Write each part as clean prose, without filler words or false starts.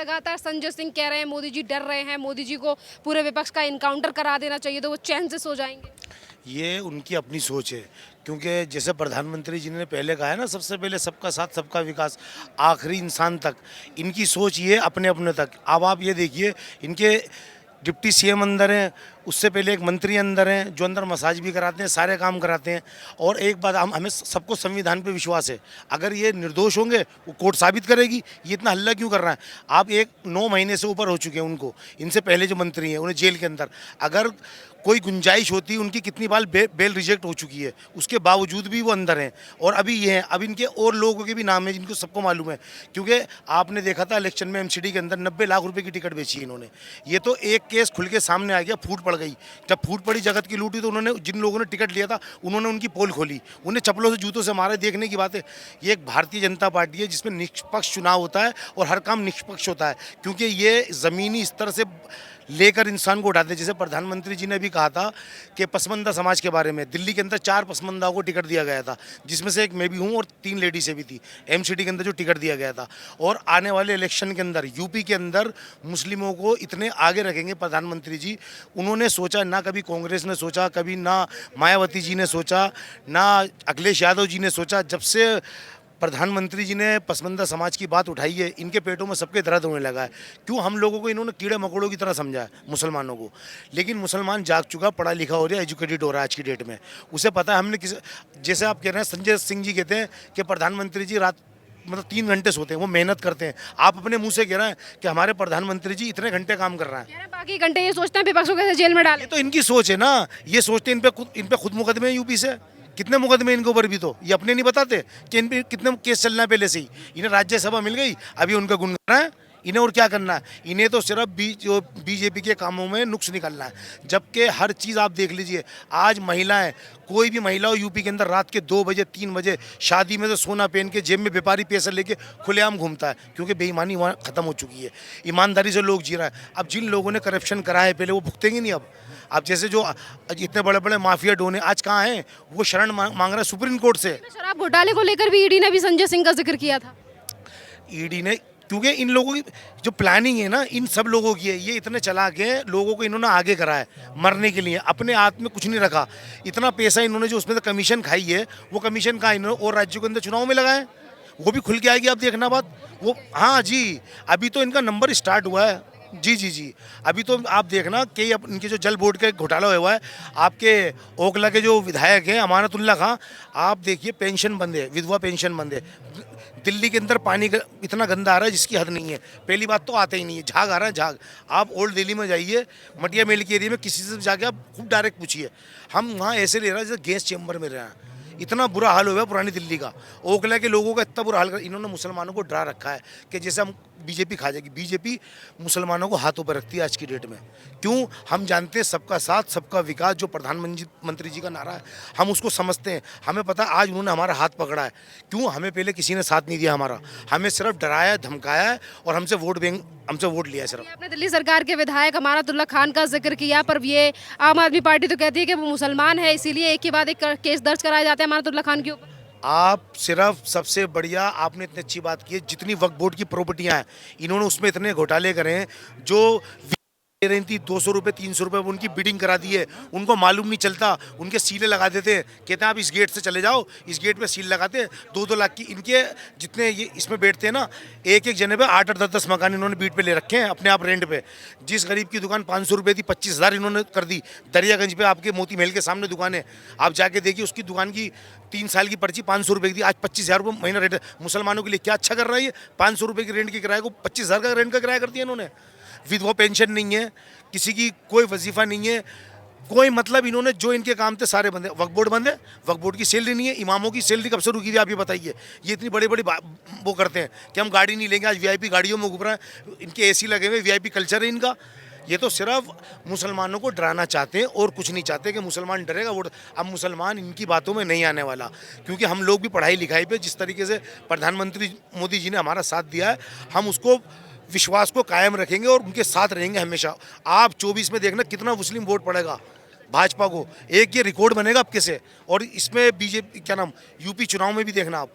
लगातार संजय सिंह कह रहे हैं मोदी जी डर रहे हैं, मोदी जी को पूरे विपक्ष का इनकाउंटर करा देना चाहिए तो वो चैन से सो जाएंगे। ये उनकी अपनी सोच है, क्योंकि जैसे प्रधानमंत्री जी ने पहले कहा है ना, सबसे पहले सबका साथ सबका विकास, आखिरी इंसान तक। इनकी सोच ये अपने अपने तक। अब आप ये देखिए, इनके डिप्टी सीएम अंदर हैं, उससे पहले एक मंत्री अंदर हैं जो अंदर मसाज भी कराते हैं, सारे काम कराते हैं। और एक बात, हमें सबको संविधान पे विश्वास है, अगर ये निर्दोष होंगे वो कोर्ट साबित करेगी। ये इतना हल्ला क्यों कर रहा है? आप 9 महीने से ऊपर हो चुके हैं उनको, इनसे पहले जो मंत्री हैं उन्हें जेल के अंदर। अगर कोई गुंजाइश होती, उनकी कितनी बार बेल रिजेक्ट हो चुकी है, उसके बावजूद भी वो अंदर हैं। और अभी ये हैं, अब इनके और लोगों के भी नाम है जिनको सबको मालूम है, क्योंकि आपने देखा था इलेक्शन में एमसीडी के अंदर 90 लाख रुपए की टिकट बेची इन्होंने। ये तो एक केस खुल के सामने आ गया, फूट पड़ गई। जब फूट पड़ी जगत की लूटी, तो उन्होंने, जिन लोगों ने टिकट लिया था, उन्होंने उनकी पोल खोली, उन्हें चप्पलों से जूतों से मारे। देखने की बात है, ये एक भारतीय जनता पार्टी है जिसमें निष्पक्ष चुनाव होता है और हर काम निष्पक्ष होता है, क्योंकि ये ज़मीनी स्तर से लेकर इंसान को उठाते हैं। जैसे प्रधानमंत्री जी ने भी कहा था कि पसमानदा समाज के बारे में, दिल्ली के अंदर 4 पसमानदाओं को टिकट दिया गया था, जिसमें से एक मैं भी हूँ और 3 लेडी से भी थी एमसीडी के अंदर जो टिकट दिया गया था। और आने वाले इलेक्शन के अंदर यूपी के अंदर मुस्लिमों को इतने आगे रखेंगे प्रधानमंत्री जी। उन्होंने सोचा ना, कभी कांग्रेस ने सोचा, कभी ना मायावती जी ने सोचा, ना अखिलेश यादव जी ने सोचा। जब से प्रधानमंत्री जी ने पसमानदा समाज की बात उठाई है, इनके पेटों में सबके दर्द होने लगा है। क्यों? हम लोगों को इन्होंने कीड़े मकोड़ों की तरह समझा है, मुसलमानों को। लेकिन मुसलमान जाग चुका, पढ़ा लिखा हो रहा है, एजुकेटेड हो रहा है आज की डेट में। उसे पता है हमने किस, जैसे आप कह रहे हैं, संजय सिंह जी कहते हैं कि प्रधानमंत्री जी रात मतलब 3 घंटे सोते हैं, वो मेहनत करते हैं। आप अपने मुंह से कह रहे हैं कि हमारे प्रधानमंत्री जी इतने घंटे काम कर रहे हैं। कह रहे हैं बाकी घंटे ये सोचते हैं विपक्ष को कैसे जेल में डालें। ये तो इनकी सोच है ना, ये सोचते हैं इन पे खुद मुकदमे हैं यूपी से। कितने मुकदमे इनके ऊपर भी, तो ये अपने नहीं बताते कि इन पे कितने केस चलना है पहले से ही। इन्हें राज्यसभा मिल गई, अभी उनका गुनगाना है। इन्हें और क्या करना है? इन्हें तो सिर्फ जो बीजेपी के कामों में नुक्स निकालना है। जबकि हर चीज़ आप देख लीजिए, आज महिलाएं, कोई भी महिला हो यूपी के अंदर, रात के 2 बजे 3 बजे शादी में तो सोना पहन के, जेब में व्यापारी पैसा लेके खुलेआम घूमता है, क्योंकि बेईमानी वहाँ खत्म हो चुकी है। ईमानदारी से लोग जी रहा है। अब जिन लोगों ने करप्शन करा है पहले, वो भुगतेंगे नहीं अब जैसे जो इतने बड़े बड़े माफिया डोन है, आज कहाँ हैं? वो शरण मांग रहा है सुप्रीम कोर्ट से। शराब घोटाले को लेकर भी ईडी ने भी संजय सिंह का जिक्र किया था। ईडी ने, क्योंकि इन लोगों की जो प्लानिंग है ना, इन सब लोगों की है। ये इतने चालाक हैं, लोगों को इन्होंने आगे करा है मरने के लिए, अपने हाथ में कुछ नहीं रखा। इतना पैसा इन्होंने जो उसमें से कमीशन खाई है, वो कमीशन का इन्होंने और राज्यों के अंदर चुनाव में लगाए, वो भी खुल के आएगी। आप देखना बात वो। हाँ जी, अभी तो इनका नंबर स्टार्ट हुआ है। जी जी जी, अभी तो आप देखना कि इनके जो जल बोर्ड का घोटाला हुआ है, आपके ओखला के जो विधायक हैं अमानतुल्लाह खां, आप देखिए पेंशन बंद है, विधवा पेंशन बंद है। दिल्ली के अंदर पानी इतना गंदा आ रहा है जिसकी हद नहीं है। पहली बात तो आते ही नहीं है, झाग आ रहा है, झाग। आप ओल्ड दिल्ली में जाइए, मटिया मेल के एरिया में, किसी से जाके आप खूब डायरेक्ट पूछिए, हम वहाँ ऐसे ले रहे हैं जैसे गैस चैम्बर में रहे हैं। इतना बुरा हाल हुआ है पुरानी दिल्ली का, ओखला के लोगों का इतना बुरा हाल कर। इन्होंने मुसलमानों को डरा रखा है कि जैसे हम बीजेपी खा जाएगी। बीजेपी मुसलमानों को हाथों पर रखती है आज की डेट में। क्यों? हम जानते हैं सबका साथ सबका विकास, जो प्रधानमंत्री जी का नारा है, हम उसको समझते हैं। हमें पता है आज उन्होंने हमारा हाथ पकड़ा है। क्यों? हमें पहले किसी ने साथ नहीं दिया हमारा, हमें सिर्फ डराया, धमकाया है और हमसे वोट लिया है सिर्फ। आपने दिल्ली सरकार के विधायक अमानतुल्लाह खान का जिक्र किया, पर ये आम आदमी पार्टी तो कहती है कि वो मुसलमान है, इसीलिए एक के बाद एक केस दर्ज कराए जाते हैं अमानतुल्लाह खान के ऊपर। आप सिर्फ, सबसे बढ़िया आपने इतनी अच्छी बात की है, जितनी वक्फ बोर्ड की प्रॉपर्टियां हैं, इन्होंने उसमें इतने घोटाले करे हैं। जो दे रही थी 200 रुपये 300 रुपये, उनकी बिडिंग करा दी है, उनको मालूम नहीं चलता। उनके सीलें लगा देते हैं, कहते हैं आप इस गेट से चले जाओ, इस गेट पे सील लगाते हैं। 2-2 लाख की इनके, जितने ये इसमें बैठते हैं ना, एक जने पे 8-8 10-10 मकान इन्होंने बीट पे ले रखे हैं अपने आप रेंट पे। जिस गरीब की दुकान 500 रुपये थी, 25,000 इन्होंने कर दी। दरियागंज पे आपके मोती महल के सामने दुकान है, आप जाके देखिए, उसकी दुकान की 3 साल की पर्ची 500 रुपये की थी, आज 25,000 रुपये महीना रेंट। मुसलमानों के लिए क्या अच्छा कर रहा है ये? 500 रुपये की रेंट के किराए को 25,000 का रेंट का किराया कर दिया इन्होंने। विधवा पेंशन नहीं है, किसी की कोई वजीफा नहीं है, कोई मतलब इन्होंने जो इनके काम थे सारे बंद है। वक्फ बोर्ड बंद है, वक्फ बोर्ड की सैलरी नहीं है, इमामों की सैलरी कब से रुकी थी आप ये बताइए। ये इतनी बड़ी बड़ी वो करते हैं कि हम गाड़ी नहीं लेंगे, आज वीआईपी गाड़ियों में घूम रहे हैं, इनके एसी लगे हुए, वीआईपी कल्चर है इनका। ये तो सिर्फ मुसलमानों को डराना चाहते हैं और कुछ नहीं चाहते कि मुसलमान डरेगा वोट। अब मुसलमान इनकी बातों में नहीं आने वाला, क्योंकि हम लोग भी पढ़ाई लिखाई पे, जिस तरीके से प्रधानमंत्री मोदी जी ने हमारा साथ दिया है, हम उसको विश्वास को कायम रखेंगे और उनके साथ रहेंगे हमेशा। आप 24 में देखना कितना मुस्लिम वोट पड़ेगा भाजपा को, एक ये रिकॉर्ड बनेगा आपके से। और इसमें बीजेपी क्या नाम, यूपी चुनाव में भी देखना आप,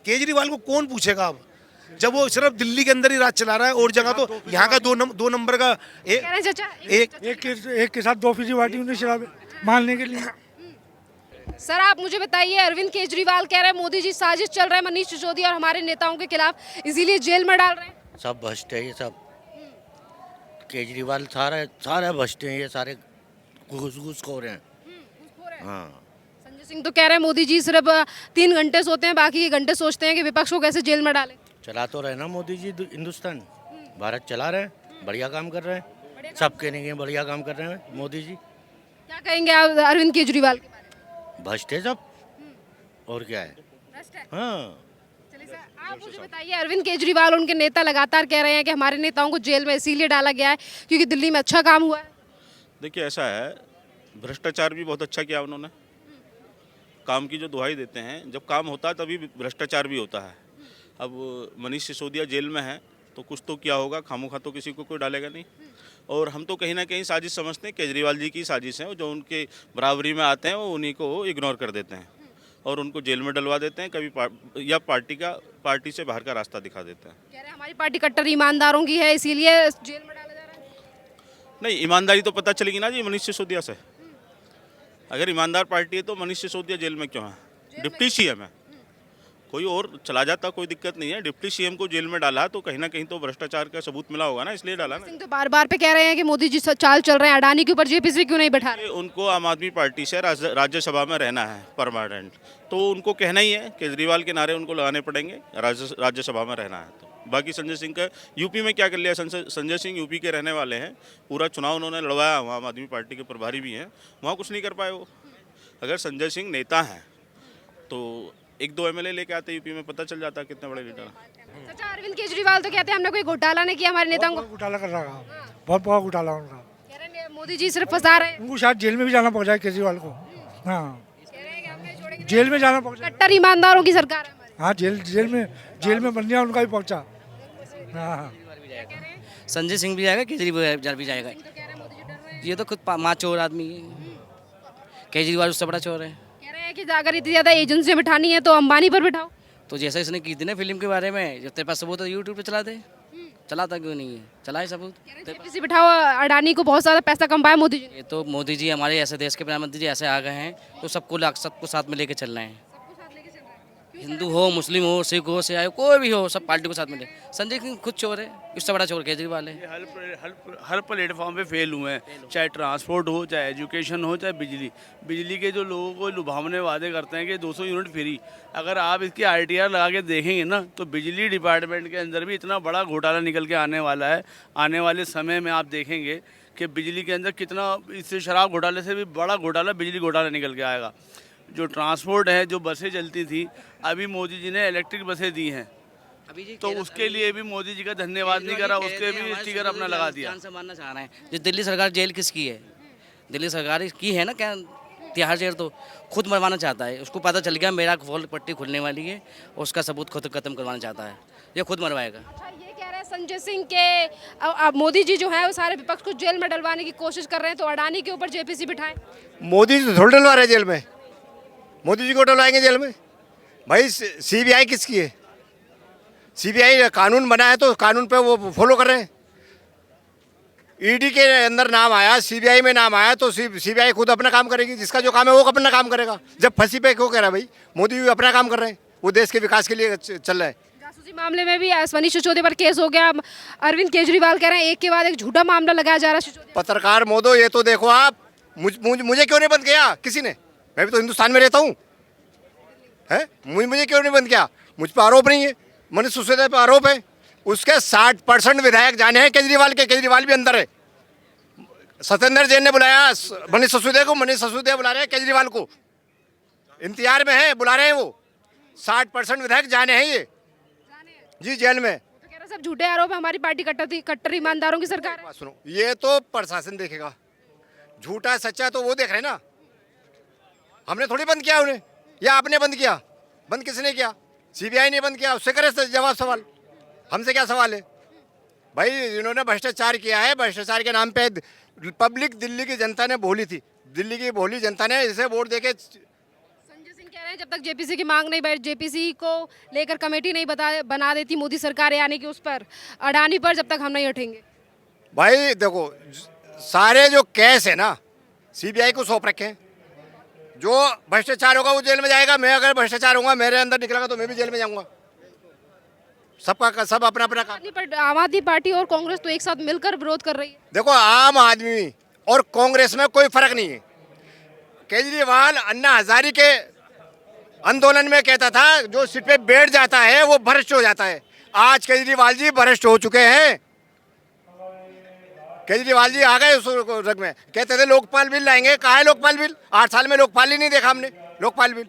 केजरीवाल को कौन पूछेगा अब? जब वो सिर्फ दिल्ली के अंदर ही राज चला रहा है और जगह तो यहाँ का दो नंबर का कह रहे हैं चाचा एक के साथ 2 फीसदी पार्टी उन्हें शराब मानने के लिए। सर आप मुझे बताइए, अरविंद केजरीवाल कह रहे हैं मोदी जी साजिश चल रहा है मनीष सिसोदिया और हमारे नेताओं के खिलाफ, इसीलिए जेल में डाल रहे हैं। सब भ्रष्ट है ये सब। केजरीवाल सारे भ्रष्ट हैं ये सारे, घूसखोर हैं। हाँ, संजय सिंह तो कह रहे हैं मोदी जी सिर्फ 3 घंटे सोते हैं, बाकी के घंटे सोचते हैं कि विपक्ष को कैसे जेल में डालें। चला तो रहे ना मोदी जी हिंदुस्तान, भारत चला रहे हैं, बढ़िया काम कर रहे हैं। सबके नहीं बढ़िया काम कर रहे हैं मोदी जी। क्या कहेंगे आप अरविंद केजरीवाल के बारे में? भ्रष्ट है सब, और क्या है। हाँ, चलिए सर, आप मुझे बताइए, अरविंद केजरीवाल उनके नेता लगातार कह रहे हैं कि हमारे नेताओं को जेल में इसीलिए डाला गया है क्योंकि दिल्ली में अच्छा काम हुआ है। देखिए ऐसा है, भ्रष्टाचार भी बहुत अच्छा किया उन्होंने। काम की जो दुहाई देते हैं, जब काम होता है तभी भ्रष्टाचार भी होता है। अब मनीष सिसोदिया जेल में है तो कुछ तो किया होगा, खामोखा तो किसी को कोई डालेगा नहीं। और हम तो कहीं ना कहीं साजिश समझते हैं, केजरीवाल जी की साजिश है। जो उनके बराबरी में आते हैं वो उन्हीं को इग्नोर कर देते हैं और उनको जेल में डलवा देते हैं, कभी या पार्टी से बाहर का रास्ता दिखा देते हैं। कह रहे हैं हमारी पार्टी कट्टर ईमानदारों की है इसीलिए जेल में डाला जा रहा है। नहीं, ईमानदारी तो पता चलेगी ना जी मनीष सिसोदिया से। अगर ईमानदार पार्टी है तो मनीष सिसोदिया जेल में क्यों है? डिप्टी सीएम है, कोई और चला जाता कोई दिक्कत नहीं है। डिप्टी सीएम को जेल में डाला तो कहीं ना कहीं तो भ्रष्टाचार का सबूत मिला होगा ना, इसलिए डाला ना। सिंह तो बार बार पे कह रहे हैं कि मोदी जी चाल चल रहे हैं, अडानी के ऊपर जेपीसी क्यों नहीं बैठा रहे? उनको आम आदमी पार्टी से राज्यसभा में रहना है परमानेंट, तो उनको कहना ही है, केजरीवाल के नारे उनको लगाने पड़ेंगे, राज्यसभा में रहना है। तो बाकी संजय सिंह का यूपी में क्या कर लिया? संजय सिंह यूपी के रहने वाले हैं, पूरा चुनाव उन्होंने लड़वाया, वहाँ आम आदमी पार्टी के प्रभारी भी हैं, वहाँ कुछ नहीं कर पाए वो। अगर संजय सिंह नेता हैं तो 1-2 एमएलए लेके आते यूपी में, पता चल जाता कितने बड़े लीडर हैं। चाचा अरविंद केजरीवाल तो कहते हैं हमने कोई घोटाला नहीं किया, हमारे नेताओं को घोटाला कर रहा है, बहुत बड़ा घोटाला उनका। कह रहे हैं मोदी जी सिर्फ फंसा रहे हैं। उनको शायद जेल में भी जाना पड़ जाए केजरीवाल को। हाँ, जेल में जाना पड़ जाए। कट्टर ईमानदारों की सरकार है हमारी। हाँ, जेल में बन गया उनका भी पहुंचा। हाँ, संजय सिंह भी जाएगा, केजरीवाल भी जाएगा। ये तो खुद माँ चोर आदमी है, केजरीवाल उससे बड़ा चोर है। कह रहे हैं कि अगर इतनी ज्यादा एजेंसियां बिठानी है तो अंबानी पर बिठाओ। तो जैसा इसने की थी ना फिल्म के बारे में, जब तेरे पास सबूत है यूट्यूब पे चला दे। चलाता क्यों नहीं है? चलाए सबूत। जेपीसी बिठाओ, अडानी को बहुत ज्यादा पैसा कमाया मोदी जी ने। ये तो मोदी जी हमारे ऐसे देश के प्रधानमंत्री जी ऐसे आ गए हैं तो सबको साथ में लेके चल रहे हैं। हिंदू हो, मुस्लिम हो, सिख हो, सियाई हो, कोई भी हो, सब पार्टी को साथ में ले। संजय सिंह खुद चोर है, इससे बड़ा चोर केजरीवाल है। हर प्लेटफॉर्म पे फेल हुए हैं, चाहे ट्रांसपोर्ट हो, चाहे एजुकेशन हो, चाहे बिजली के जो लोगों को लुभावने वादे करते हैं कि 200 यूनिट फ्री। अगर आप इसकी आरटीआर लगा के देखेंगे ना तो बिजली डिपार्टमेंट के अंदर भी इतना बड़ा घोटाला निकल के आने वाला है। आने वाले समय में आप देखेंगे कि बिजली के अंदर कितना, इससे शराब घोटाले से भी बड़ा घोटाला बिजली घोटाला निकल के आएगा। जो ट्रांसपोर्ट है, जो बसें चलती थी, अभी मोदी जी ने इलेक्ट्रिक बसें दी हैं, अभी जी तो उसके लिए भी मोदी जी का धन्यवाद नहीं करा, उसके भी स्टिकर अपना लगा दिया। जान से मानना चाह रहे हैं। जो दिल्ली सरकार जेल किसकी है? दिल्ली सरकार की है ना, क्या तिहाड़ जेल तो खुद मरवाना चाहता है। उसको पता चल गया मेरा फॉल पट्टी खुलने वाली है, उसका सबूत खुद खत्म करवाना चाहता है, ये खुद मरवाएगा। अच्छा, ये कह रहे हैं संजय सिंह के अब मोदी जी जो है वो सारे विपक्ष को जेल में डलवाने की कोशिश कर रहे हैं, तो अडानी के ऊपर जेपीसी बिठाएं। मोदी जी थोड़ी डलवा रहे जेल में, मोदी जी को डलवाएंगे जेल में? भाई सीबीआई किसकी है? सीबीआई कानून बना है तो कानून पे वो फॉलो कर रहे हैं। ईडी के अंदर नाम आया, सीबीआई में नाम आया तो सीबीआई खुद अपना काम करेगी, जिसका जो काम है वो अपना काम करेगा। जब फंसी पे क्यों कह रहा है भाई? मोदी भी अपना काम कर रहे हैं, वो देश के विकास के लिए चल रहा है। जासूसी मामले में भी मनीष सिसोदिया पर केस हो गया। अरविंद केजरीवाल कह रहे हैं एक के बाद एक झूठा मामला लगाया जा रहा है सिसोदिया। पत्रकार मोदो, ये तो देखो आप, मुझे क्यों नहीं बंद किया किसी ने? मैं भी तो हिंदुस्तान में रहता हूँ, है? मुझे क्यों नहीं बंद किया? मुझ पर आरोप नहीं है, मनीष सिसोदिया पे आरोप है। उसके 60% विधायक जाने हैं केजरीवाल के, केजरीवाल भी अंदर है। सत्येंद्र जैन ने बुलाया मनीष सिसोदिया को, मनीष सिसोदिया बुला रहे हैं केजरीवाल को, इंतजार में है, बुला रहे हैं वो। 60% विधायक जाने हैं ये जी जेल में। तो कह रहे सब झूठे आरोप है, हमारी पार्टी कट्टर ईमानदारों की सरकार है। सुनो, ये तो प्रशासन देखेगा, झूठा सच्चा तो वो देख रहे हैं ना। हमने थोड़ी बंद किया उन्हें, या आपने बंद किया? बंद किसने किया? सीबीआई ने बंद किया, उससे करे जवाब सवाल, हमसे क्या सवाल है भाई? इन्होंने भ्रष्टाचार किया है, भ्रष्टाचार के नाम पे पब्लिक दिल्ली की जनता ने भोली थी, दिल्ली की भोली जनता ने इसे वोट देके। संजय सिंह कह रहे रहे हैं जब तक जेपीसी की मांग नहीं बैठ, जेपीसी को लेकर कमेटी नहीं बना देती मोदी सरकार, यानी कि उस पर अडानी पर, जब तक हम नहीं हटेंगे। भाई देखो, सारे जो केस है ना सीबीआई को सौंप रखे हैं। जो भ्रष्टाचार होगा वो जेल में जाएगा। मैं अगर भ्रष्टाचार होगा मेरे अंदर निकलेगा तो मैं भी जेल में जाऊंगा। सबका सब अपना अपना काम। आम आदमी पार्टी और कांग्रेस तो एक साथ मिलकर विरोध कर रही है। देखो, आम आदमी और कांग्रेस में कोई फर्क नहीं है। केजरीवाल अन्ना हजारी के आंदोलन में कहता था जो सीट पे बैठ जाता है वो भ्रष्ट हो जाता है। आज केजरीवाल जी भ्रष्ट हो चुके हैं। केजरीवाल जी आ गए उस रग में। कहते थे लोकपाल बिल लाएंगे। कहाँ है लोकपाल बिल? 8 साल में लोकपाल ही नहीं देखा हमने। लोकपाल बिल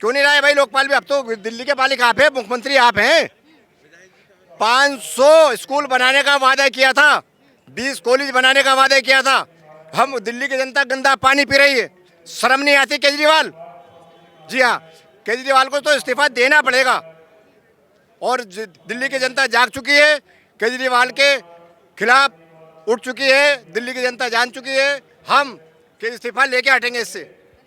क्यों नहीं लाए भाई? लोकपाल बिल अब तो दिल्ली के मालिक आप हैं, मुख्यमंत्री आप हैं। 500 स्कूल बनाने का वादा किया था, 20 कॉलेज बनाने का वादा किया था। हम दिल्ली की जनता गंदा पानी पी रही है। शर्म नहीं आती केजरीवाल? जी हाँ, केजरीवाल को तो इस्तीफा देना पड़ेगा। और दिल्ली की जनता जाग चुकी है, केजरीवाल के खिलाफ उठ चुकी है। दिल्ली की जनता जान चुकी है। हम के इस्तीफा लेके हटेंगे इससे।